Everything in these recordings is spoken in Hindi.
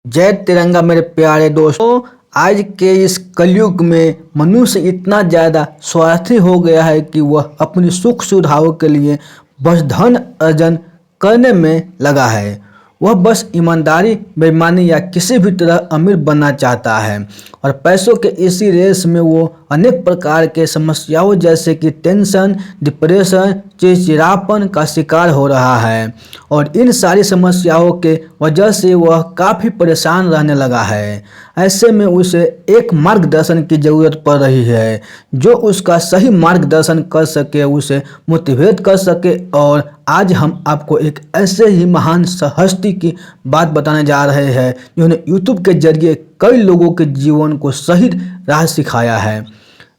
जय तिरंगा मेरे प्यारे दोस्तों। आज के इस कलयुग में मनुष्य इतना ज़्यादा स्वार्थी हो गया है कि वह अपनी सुख सुविधाओं के लिए बस धन अर्जन करने में लगा है। वह बस ईमानदारी बेईमानी या किसी भी तरह अमीर बनना चाहता है और पैसों के इसी रेस में वो अनेक प्रकार के समस्याओं जैसे कि टेंशन, डिप्रेशन, चिड़चिड़ापन का शिकार हो रहा है और इन सारी समस्याओं के वजह से वह काफ़ी परेशान रहने लगा है। ऐसे में उसे एक मार्गदर्शन की ज़रूरत पड़ रही है जो उसका सही मार्गदर्शन कर सके, उसे मोटिवेट कर सके। और आज हम आपको एक ऐसे ही महान हस्ती की बात बताने जा रहे हैं जिन्होंने यूट्यूब के जरिए कई लोगों के जीवन को सही राह सिखाया है,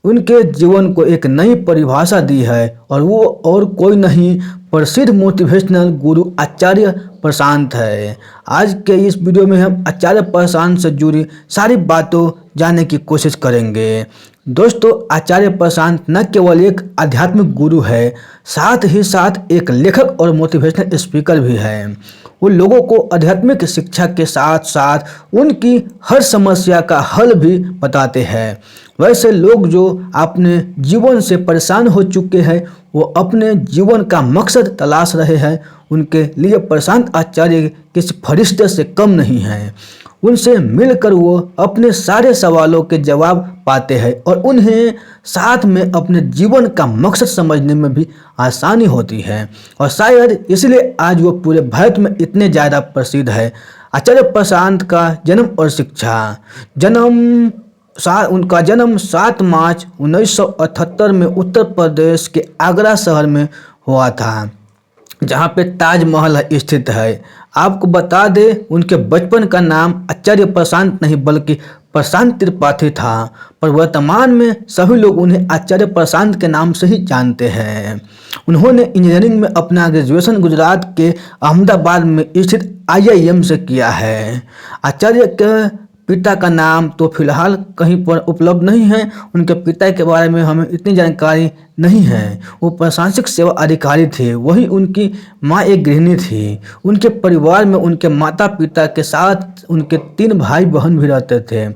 उनके जीवन को एक नई परिभाषा दी है और वो और कोई नहीं, प्रसिद्ध मोटिवेशनल गुरु आचार्य प्रशांत है। आज के इस वीडियो में हम आचार्य प्रशांत से जुड़ी सारी बातों जानने की कोशिश करेंगे। दोस्तों, आचार्य प्रशांत न केवल एक आध्यात्मिक गुरु है, साथ ही साथ एक लेखक और मोटिवेशनल स्पीकर भी है। वो लोगों को आध्यात्मिक शिक्षा के साथ साथ उनकी हर समस्या का हल भी बताते हैं। वैसे लोग जो अपने जीवन से परेशान हो चुके हैं, वो अपने जीवन का मकसद तलाश रहे हैं, उनके लिए प्रशांत आचार्य किसी फरिश्ते से कम नहीं हैं। उनसे मिलकर वो अपने सारे सवालों के जवाब पाते हैं और उन्हें साथ में अपने जीवन का मकसद समझने में भी आसानी होती है और शायद इसलिए आज वो पूरे भारत में इतने ज़्यादा प्रसिद्ध है। आचार्य प्रशांत का जन्म और शिक्षा। उनका जन्म 7 मार्च 1978 में उत्तर प्रदेश के आगरा शहर में हुआ था, जहाँ पे ताजमहल स्थित है। आपको बता दें, उनके बचपन का नाम आचार्य प्रशांत नहीं बल्कि प्रशांत त्रिपाठी था, पर वर्तमान में सभी लोग उन्हें आचार्य प्रशांत के नाम से ही जानते हैं। उन्होंने इंजीनियरिंग में अपना ग्रेजुएशन गुजरात के अहमदाबाद में स्थित IIM से किया है। आचार्य के पिता का नाम तो फिलहाल कहीं पर उपलब्ध नहीं है। उनके पिता के बारे में हमें इतनी जानकारी नहीं है। वो प्रशासनिक सेवा अधिकारी थे, वहीं उनकी माँ एक गृहिणी थी। उनके परिवार में उनके माता पिता के साथ उनके 3 भाई बहन भी रहते थे,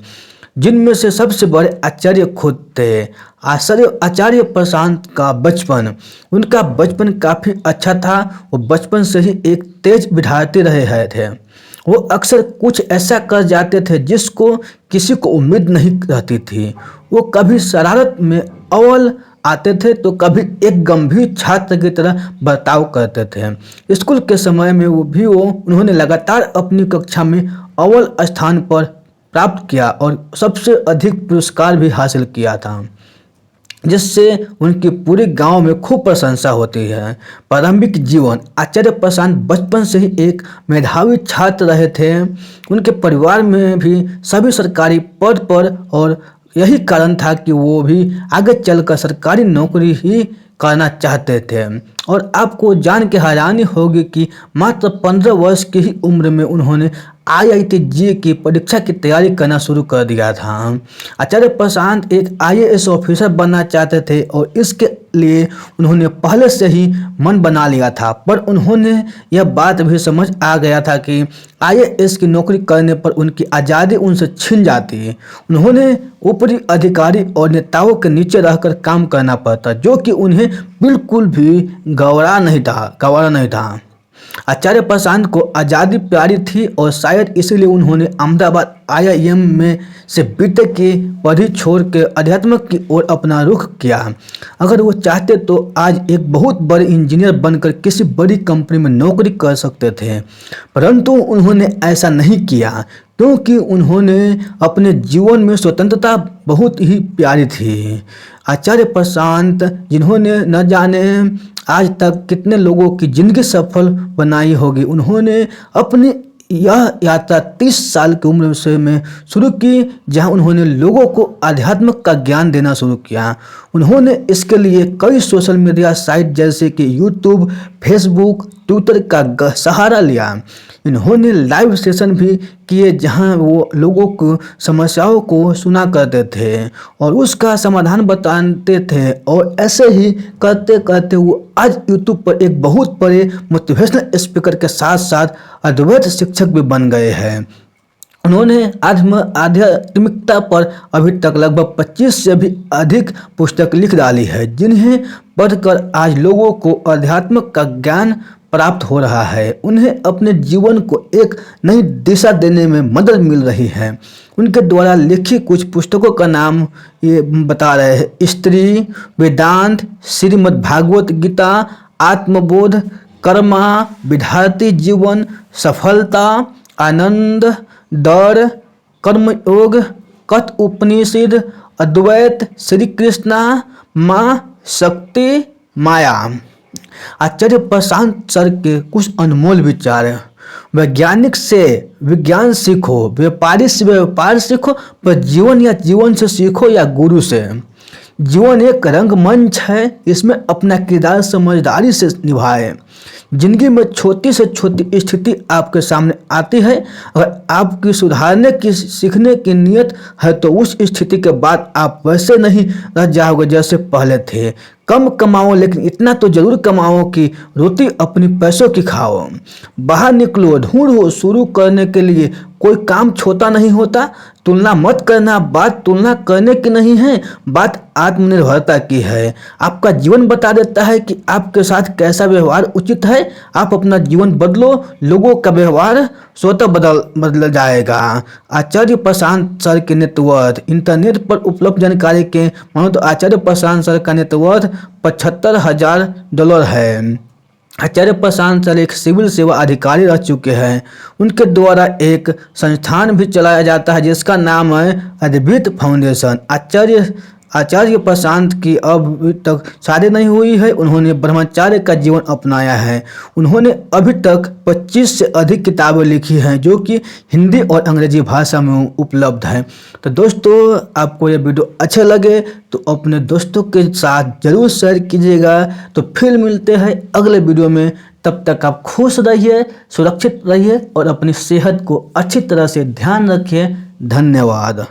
जिनमें से सबसे बड़े आचार्य खुद थे। आचार्य प्रशांत का बचपन। उनका बचपन काफ़ी अच्छा था। वो बचपन से ही एक तेज विद्यार्थी रहे थे। वो अक्सर कुछ ऐसा कर जाते थे जिसको किसी को उम्मीद नहीं रहती थी। वो कभी शरारत में अव्वल आते थे तो कभी एक गंभीर छात्र की तरह बर्ताव करते थे। स्कूल के समय में उन्होंने लगातार अपनी कक्षा में अव्वल स्थान पर प्राप्त किया और सबसे अधिक पुरस्कार भी हासिल किया था, जिससे उनकी पूरे गांव में खूब प्रशंसा होती है। प्रारंभिक जीवन। आचार्य प्रशांत बचपन से ही एक मेधावी छात्र रहे थे। उनके परिवार में भी सभी सरकारी पद पर और यही कारण था कि वो भी आगे चलकर सरकारी नौकरी ही करना चाहते थे। और आपको जान के हैरानी होगी कि मात्र 15 वर्ष की ही उम्र में उन्होंने IIT JEE की परीक्षा की तैयारी करना शुरू कर दिया था। आचार्य प्रशांत एक IAS ऑफिसर बनना चाहते थे और इसके लिए उन्होंने पहले से ही मन बना लिया था, पर उन्होंने यह बात भी समझ आ गया था कि IAS की नौकरी करने पर उनकी आज़ादी उनसे छिन जाती। उन्होंने ऊपरी अधिकारी और नेताओं के नीचे रहकर काम करना पड़ता, जो कि उन्हें बिल्कुल भी गवारा नहीं था। आचार्य प्रशांत को आज़ादी प्यारी थी और शायद इसीलिए उन्होंने अहमदाबाद IIM में से बीटेक की पढ़ी छोड़ के अध्यात्म की ओर अपना रुख किया। अगर वो चाहते तो आज एक बहुत बड़े इंजीनियर बनकर किसी बड़ी कंपनी में नौकरी कर सकते थे, परंतु उन्होंने ऐसा नहीं किया क्योंकि उन्होंने अपने जीवन में स्वतंत्रता बहुत ही प्यारी थी। आचार्य प्रशांत, जिन्होंने न जाने आज तक कितने लोगों की ज़िंदगी सफल बनाई होगी, उन्होंने अपनी यह यात्रा 30 साल की उम्र से में शुरू की, जहां उन्होंने लोगों को आध्यात्म का ज्ञान देना शुरू किया। उन्होंने इसके लिए कई सोशल मीडिया साइट जैसे कि यूट्यूब, फेसबुक, ट्विटर का सहारा लिया। इन्होंने लाइव सेशन भी किए जहां वो लोगों को समस्याओं को सुना करते थे और उसका समाधान बताते थे, और ऐसे ही करते करते वो आज यूट्यूब पर एक बहुत बड़े मोटिवेशनल स्पीकर के साथ साथ अद्वैत शिक्षक भी बन गए हैं। उन्होंने आध्यात्मिकता पर अभी तक लगभग 25 से भी अधिक पुस्तक लिख डाली है, जिन्हें पढ़कर आज लोगों को अध्यात्म का ज्ञान प्राप्त हो रहा है। उन्हें अपने जीवन को एक नई दिशा देने में मदद मिल रही है। उनके द्वारा लिखी कुछ पुस्तकों का नाम ये बता रहे हैं: स्त्री, वेदांत, श्रीमद् भागवत गीता, आत्मबोध, कर्मा, विद्यार्थी जीवन, सफलता, आनंद, डर, कर्मयोग, कठ उपनिषद, अद्वैत, श्री कृष्णा, माँ शक्ति, माया। आचार्य प्रशांत सर के कुछ अनमोल विचार: वैज्ञानिक से विज्ञान सीखो, व्यापारी से व्यापार सीखो, पर जीवन या जीवन से सीखो या गुरु से। जीवन एक रंगमंच है, इसमें अपना किरदार समझदारी से निभाएं। जिंदगी में छोटी से छोटी स्थिति आपके सामने आती है, अगर आपकी सुधारने की सीखने की नीयत है तो उस स्थिति के बाद आप वैसे नहीं रह जाओगे जैसे पहले थे। कम कमाओ, लेकिन इतना तो जरूर कमाओ कि रोटी अपनी पैसों की खाओ। बाहर निकलो, ढूंढो, शुरू करने के लिए कोई काम छोटा नहीं होता। तुलना मत करना, बात तुलना करने की नहीं है, बात आत्मनिर्भरता की है। आपका जीवन बता देता है कि आपके साथ कैसा व्यवहार उचित है। आप अपना जीवन बदलो, लोगों का व्यवहार स्वतः बदल जाएगा। आचार्य प्रशांत सर के नेटवर्थ: इंटरनेट पर उपलब्ध जानकारी के मानो तो आचार्य प्रशांत सर का नेटवर्थ $75,000 है। आचार्य प्रशांत सर एक सिविल सेवा अधिकारी रह चुके हैं। उनके द्वारा एक संस्थान भी चलाया जाता है जिसका नाम है अद्वैत फाउंडेशन। आचार्य प्रशांत की अभी तक शादी नहीं हुई है। उन्होंने ब्रह्मचार्य का जीवन अपनाया है। उन्होंने अभी तक 25 से अधिक किताबें लिखी हैं जो कि हिंदी और अंग्रेजी भाषा में उपलब्ध हैं। तो दोस्तों, आपको ये वीडियो अच्छे लगे तो अपने दोस्तों के साथ ज़रूर शेयर कीजिएगा। तो फिर मिलते हैं अगले वीडियो में। तब तक आप खुश रहिए, सुरक्षित रहिए और अपनी सेहत को अच्छी तरह से ध्यान रखिए। धन्यवाद।